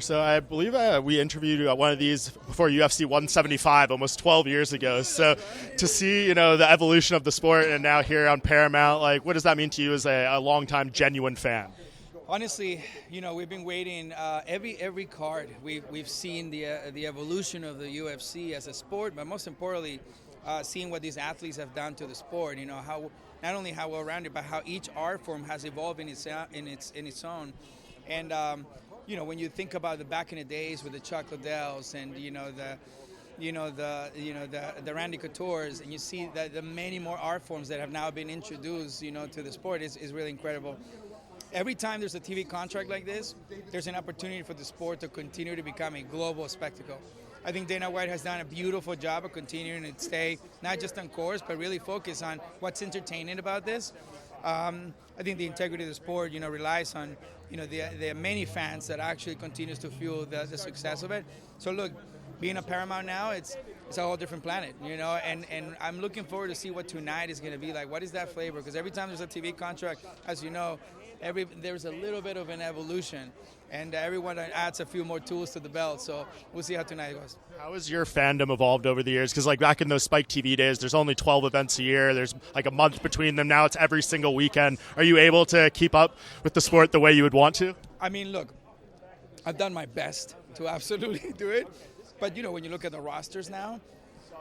So I believe we interviewed one of these before UFC 175 almost 12 years ago. So to see, the evolution of the sport and now here on Paramount, like what does that mean to you as a longtime genuine fan? Honestly, we've been waiting every card. We've seen the evolution of the UFC as a sport, but most importantly, seeing what these athletes have done to the sport. How not only how well-rounded, but how each art form has evolved in its own. And when you think about the back in the days with the Chuck Liddells and the Randy Coutures, and you see that the many more art forms that have now been introduced, to the sport is really incredible. Every time there's a TV contract like this, there's an opportunity for the sport to continue to become a global spectacle. I think Dana White has done a beautiful job of continuing to stay not just on course, but really focus on what's entertaining about this. I think the integrity of the sport, relies on, the many fans that actually continues to fuel the success of it. So look, being a Paramount now, it's a whole different planet, and I'm looking forward to see what tonight is going to be like. What is that flavor? Because every time there's a TV contract, as you know, there's a little bit of an evolution, and everyone adds a few more tools to the belt. So we'll see how tonight goes. How has your fandom evolved over the years? Because back in those Spike TV days, there's only 12 events a year. There's a month between them. Now it's every single weekend. Are you able to keep up with the sport the way you would want to? I mean, look, I've done my best to absolutely do it. But, when you look at the rosters now,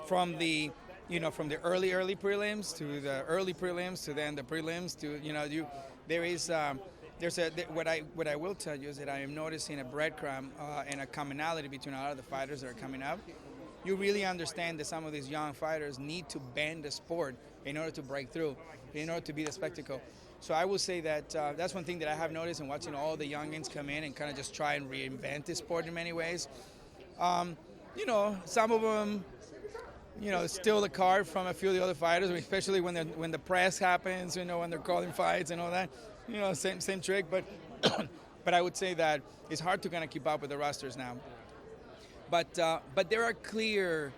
from the early prelims to the early prelims to then the prelims to, what I will tell you is that I am noticing a breadcrumb and a commonality between a lot of the fighters that are coming up. You really understand that some of these young fighters need to bend the sport in order to break through, in order to be the spectacle. So I will say that that's one thing that I have noticed in watching all the youngins come in and kind of just try and reinvent this sport in many ways. Some of them, steal the card from a few of the other fighters, especially when the press happens, when they're calling fights and all that. Same trick. But but I would say that it's hard to kind of keep up with the rosters now. But there are clear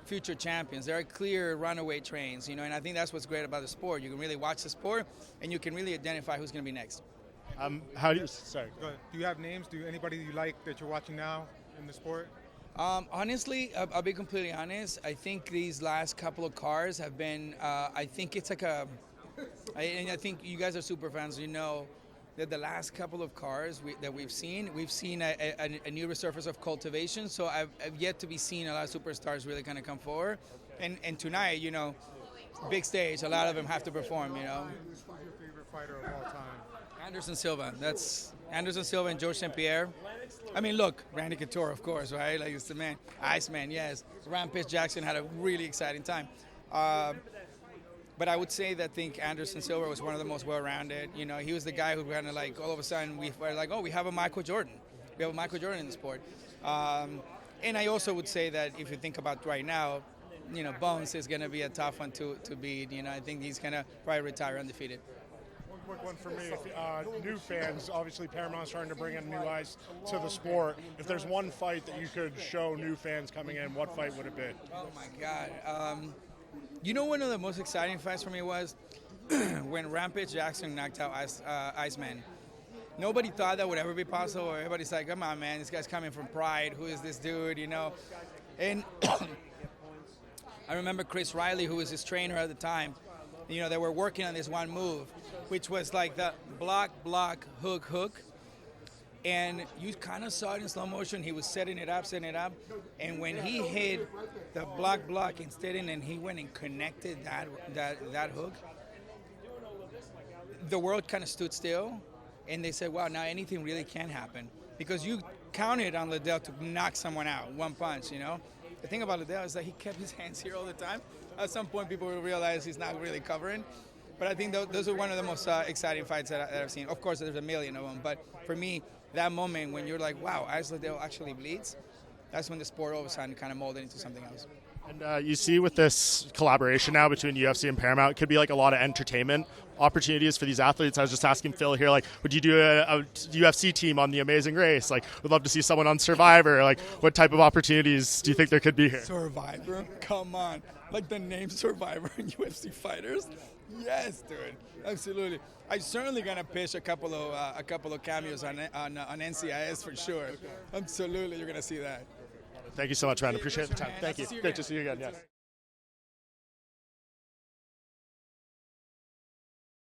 future champions. There are clear runaway trains, and I think that's what's great about the sport. You can really watch the sport, and you can really identify who's going to be next. Sorry. Go ahead. Do you have names? Anybody you like that you're watching now in the sport? Honestly, I'll be completely honest. I think these last couple of cards have been, I think it's like and I think you guys are super fans, that the last couple of cards that we've seen a new resurface of cultivation. So I've yet to be seen a lot of superstars really kind of come forward. And tonight, big stage, a lot of them have to perform, Who's your favorite fighter of all time? Anderson Silva. That's Anderson Silva and George St. Pierre. I mean, look, Randy Couture, of course, right? Like, it's the man. Iceman, yes. Rampage Jackson had a really exciting time. But I would say that I think Anderson Silva was one of the most well-rounded. He was the guy who kind of all of a sudden we were like, oh, we have a Michael Jordan. We have a Michael Jordan in the sport. And I also would say that if you think about right now, Bohn is going to be a tough one to beat. I think he's going to probably retire undefeated. One quick one for me. New fans, obviously Paramount's trying to bring in new eyes to the sport. If there's one fight that you could show new fans coming in, what fight would it be? Oh, my God. One of the most exciting fights for me was when Rampage Jackson knocked out Iceman. Nobody thought that would ever be possible. Everybody's like, come on, man, this guy's coming from Pride. Who is this dude, And I remember Chris Riley, who was his trainer at the time, they were working on this one move, which was like the block, hook. And you kind of saw it in slow motion. He was setting it up. And when he hit the block instead, and he went and connected that hook, the world kind of stood still. And they said, wow, now anything really can happen. Because you counted on Liddell to knock someone out, one punch, The thing about Liddell is that he kept his hands here all the time. At some point, people will realize he's not really covering. But I think those are one of the most exciting fights that I've seen. Of course, there's a million of them. But for me, that moment when you're like, wow, Liddell actually bleeds, that's when the sport all of a sudden kind of molded into something else. And you see with this collaboration now between UFC and Paramount, it could be a lot of entertainment opportunities for these athletes. I was just asking Phil here, would you do a UFC team on The Amazing Race? We'd love to see someone on Survivor. What type of opportunities do you think there could be here? Survivor? Come on. The name Survivor and UFC fighters? Yes, dude. Absolutely. I'm certainly gonna pitch a couple of cameos on NCIS for sure. Absolutely, you're gonna see that. Thank you so much, man. Appreciate the time. Thank you. Great to see you again. Yes.